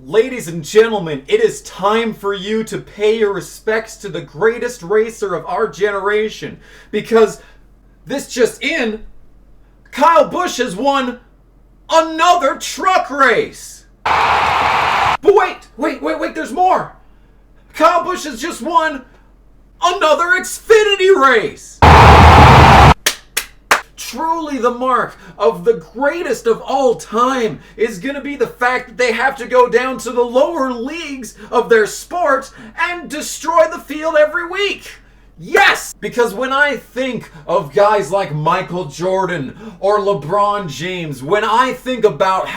Ladies and gentlemen, it is time for you to pay your respects to the greatest racer of our generation. Because this just in, Kyle Busch has won another truck race. But wait, there's more. Kyle Busch has just won another Xfinity race. Truly the mark of the greatest of all time is going to be the fact that they have to go down to the lower leagues of their sport and destroy the field every week. Yes! Because when I think of guys like Michael Jordan or LeBron James, when I think about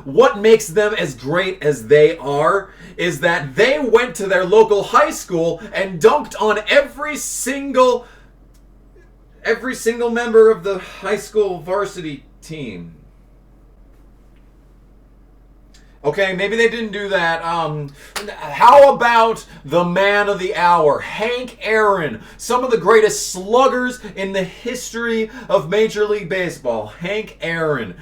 what makes them as great as they are, is that they went to their local high school and dunked on every single member of the high school varsity team. Okay, maybe they didn't do that. How about the man of the hour, Hank Aaron? Some of the greatest sluggers in the history of Major League Baseball. Hank Aaron.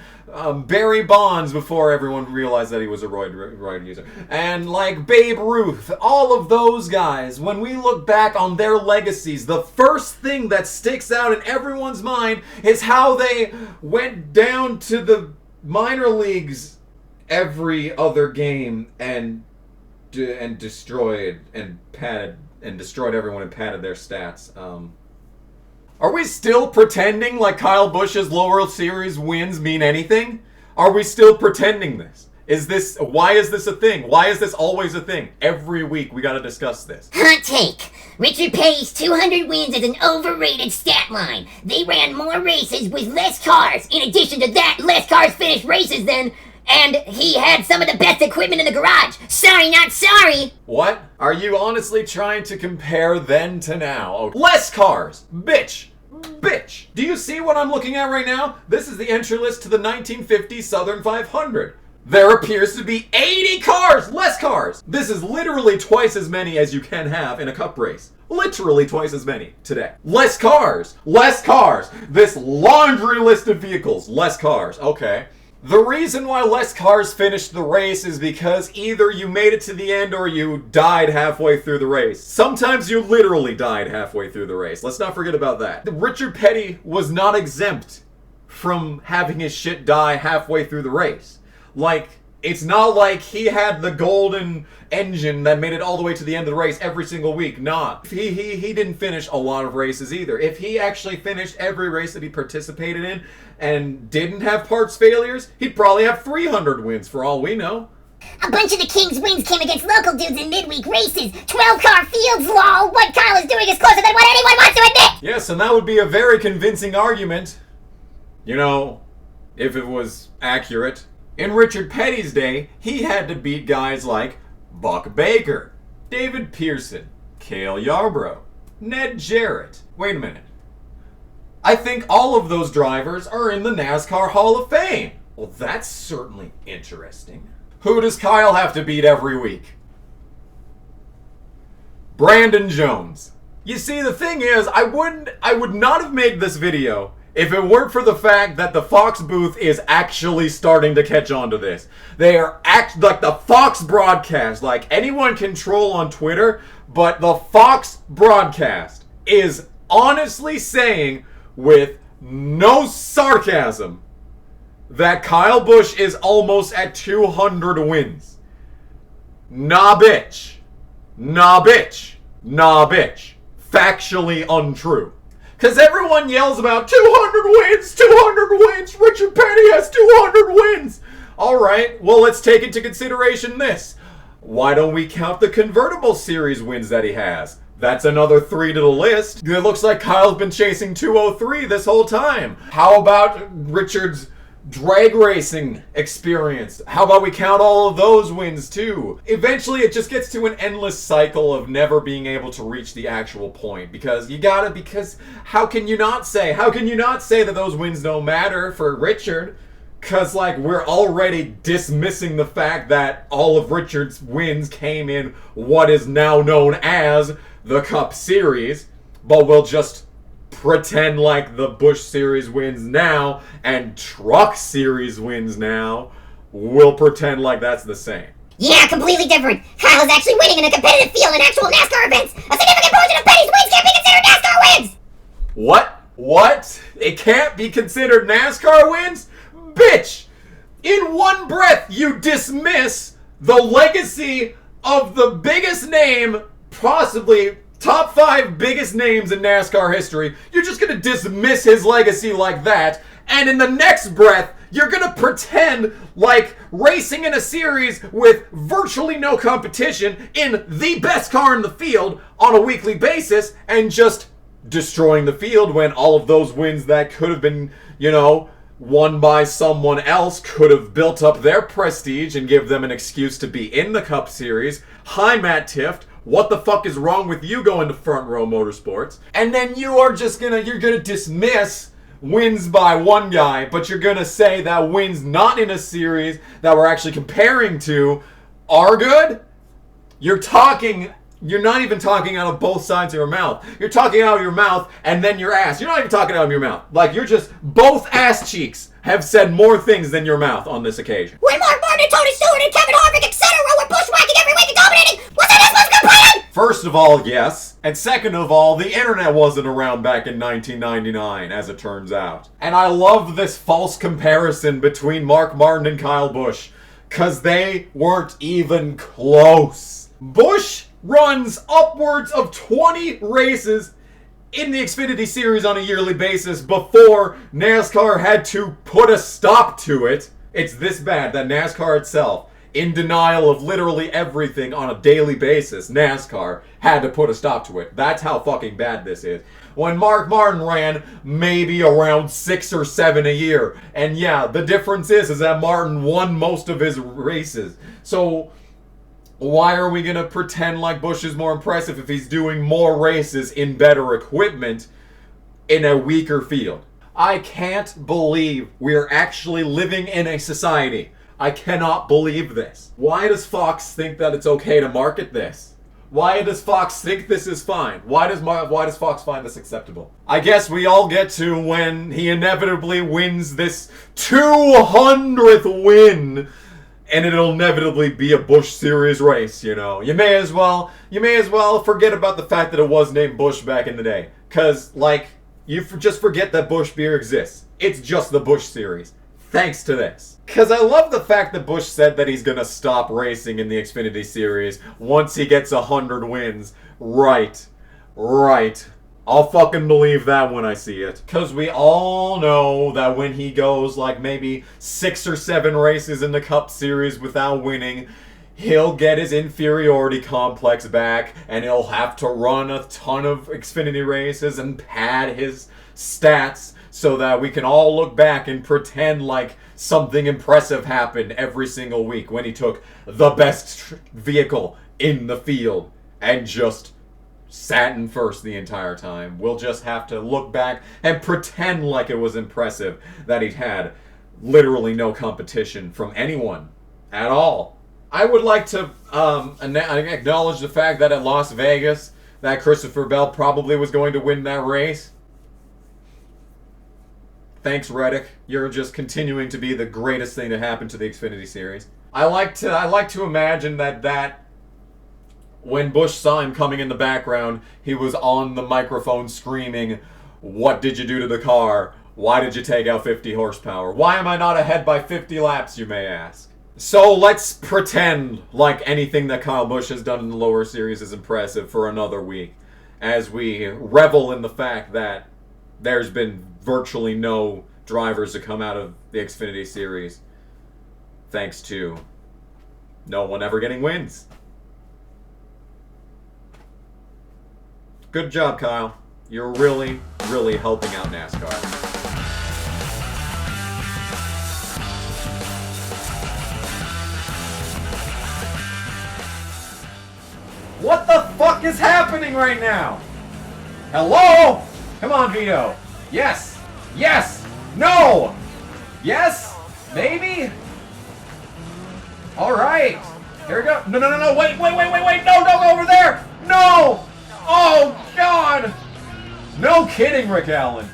Barry Bonds, before everyone realized that he was a roid user. And like Babe Ruth, all of those guys, when we look back on their legacies, the first thing that sticks out in everyone's mind is how they went down to the minor leagues every other game and destroyed everyone and padded their stats. Are we still pretending like Kyle Busch's lower series wins mean anything? Are we still pretending this? Why is this a thing? Why is this always a thing? Every week we gotta discuss this. Hot take. Richard Petty's 200 wins is an overrated stat line. They ran more races with less cars. In addition to that, less cars finished races then, and he had some of the best equipment in the garage. Sorry, not sorry. What? Are you honestly trying to compare then to now? Oh, less cars! Bitch! Do you see what I'm looking at right now? This is the entry list to the 1950 Southern 500. There appears to be 80 cars! Less cars! This is literally twice as many as you can have in a cup race. Literally twice as many today. Less cars! Less cars! This laundry list of vehicles. Less cars. Okay. The reason why less cars finished the race is because either you made it to the end or you died halfway through the race. Sometimes you literally died halfway through the race. Let's not forget about that. Richard Petty was not exempt from having his shit die halfway through the race. Like, it's not like he had the golden engine that made it all the way to the end of the race every single week. Nah. He didn't finish a lot of races either. If he actually finished every race that he participated in and didn't have parts failures, he'd probably have 300 wins for all we know. A bunch of the King's wins came against local dudes in midweek races. 12-car fields, lol. What Kyle is doing is closer than what anyone wants to admit. Yes, and that would be a very convincing argument. You know, if it was accurate. In Richard Petty's day, he had to beat guys like Buck Baker, David Pearson, Cale Yarbrough, Ned Jarrett. Wait a minute. I think all of those drivers are in the NASCAR Hall of Fame. Well, that's certainly interesting. Who does Kyle have to beat every week? Brandon Jones. You see, the thing is, I would not have made this video if it weren't for the fact that the Fox booth is actually starting to catch on to this. They are like the Fox broadcast, like anyone can troll on Twitter, but the Fox broadcast is honestly saying with no sarcasm that Kyle Busch is almost at 200 wins. Nah bitch. Nah bitch. Nah bitch. Factually untrue. Because everyone yells about 200 wins, 200 wins, Richard Petty has 200 wins. Alright, well let's take into consideration this. Why don't we count the convertible series wins that he has? That's another 3 to the list. It looks like Kyle's been chasing 203 this whole time. How about Richard's drag racing experience? How about we count all of those wins too? Eventually it just gets to an endless cycle of never being able to reach the actual point, because how can you not say that those wins don't matter for Richard? Because like we're already dismissing the fact that all of Richard's wins came in what is now known as the Cup Series, but we'll just pretend like the Busch Series wins now and Truck Series wins now. We'll pretend like that's the same. Yeah, completely different. Kyle is actually winning in a competitive field in actual NASCAR events. A significant portion of Petty's wins can't be considered NASCAR wins! What? What? It can't be considered NASCAR wins? Bitch! In one breath, you dismiss the legacy of the biggest name, possibly top 5 biggest names in NASCAR history. You're just gonna dismiss his legacy like that, and in the next breath, you're gonna pretend like racing in a series with virtually no competition in the best car in the field on a weekly basis and just destroying the field when all of those wins that could have been, won by someone else could have built up their prestige and give them an excuse to be in the Cup Series. Hi, Matt Tifft. What the fuck is wrong with you going to Front Row Motorsports? And then you're gonna dismiss wins by one guy, but you're gonna say that wins not in a series that we're actually comparing to are good? You're not even talking out of both sides of your mouth. You're talking out of your mouth and then your ass. You're not even talking out of your mouth. Like, you're just, both ass cheeks have said more things than your mouth on this occasion. When Mark Martin, Tony Stewart, and Kevin Harvick, etc. were bushwhacking every week and dominating, was that as much complaining? First of all, yes. And second of all, the internet wasn't around back in 1999, as it turns out. And I love this false comparison between Mark Martin and Kyle Busch, because they weren't even close. Busch runs upwards of 20 races in the Xfinity Series on a yearly basis before NASCAR had to put a stop to it. It's this bad that NASCAR itself, in denial of literally everything on a daily basis, NASCAR had to put a stop to it. That's how fucking bad this is. When Mark Martin ran maybe around 6 or 7 a year. And yeah, the difference is that Martin won most of his races. So why are we going to pretend like Busch is more impressive if he's doing more races in better equipment in a weaker field? I can't believe we're actually living in a society. I cannot believe this. Why does Fox think that it's okay to market this? Why does Fox think this is fine? Why does Fox find this acceptable? I guess we all get to when he inevitably wins this 200th win. And it'll inevitably be a Busch Series race, You may as well forget about the fact that it was named Busch back in the day. Cause, you just forget that Busch beer exists. It's just the Busch Series. Thanks to this. Cause I love the fact that Busch said that he's gonna stop racing in the Xfinity Series once he gets 100 wins. Right. I'll fucking believe that when I see it. Because we all know that when he goes maybe 6 or 7 races in the Cup Series without winning, he'll get his inferiority complex back and he'll have to run a ton of Xfinity races and pad his stats so that we can all look back and pretend like something impressive happened every single week when he took the best vehicle in the field and just sat in first the entire time. We'll just have to look back and pretend like it was impressive that he'd had literally no competition from anyone at all. I would like to acknowledge the fact that at Las Vegas, that Christopher Bell probably was going to win that race. Thanks, Reddick. You're just continuing to be the greatest thing to happen to the Xfinity Series. I like to imagine that when Busch saw him coming in the background, he was on the microphone screaming, "What did you do to the car? Why did you take out 50 horsepower? Why am I not ahead by 50 laps, you may ask?" So let's pretend like anything that Kyle Busch has done in the lower series is impressive for another week, as we revel in the fact that there's been virtually no drivers to come out of the Xfinity Series thanks to no one ever getting wins. Good job, Kyle. You're really, really helping out NASCAR. What the fuck is happening right now? Hello? Come on, Vito. Yes. Yes. No. Yes. Maybe. All right. Here we go. No. Wait. No, don't go over there. No. Oh, God! No kidding, Rick Allen.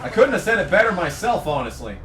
I couldn't have said it better myself, honestly.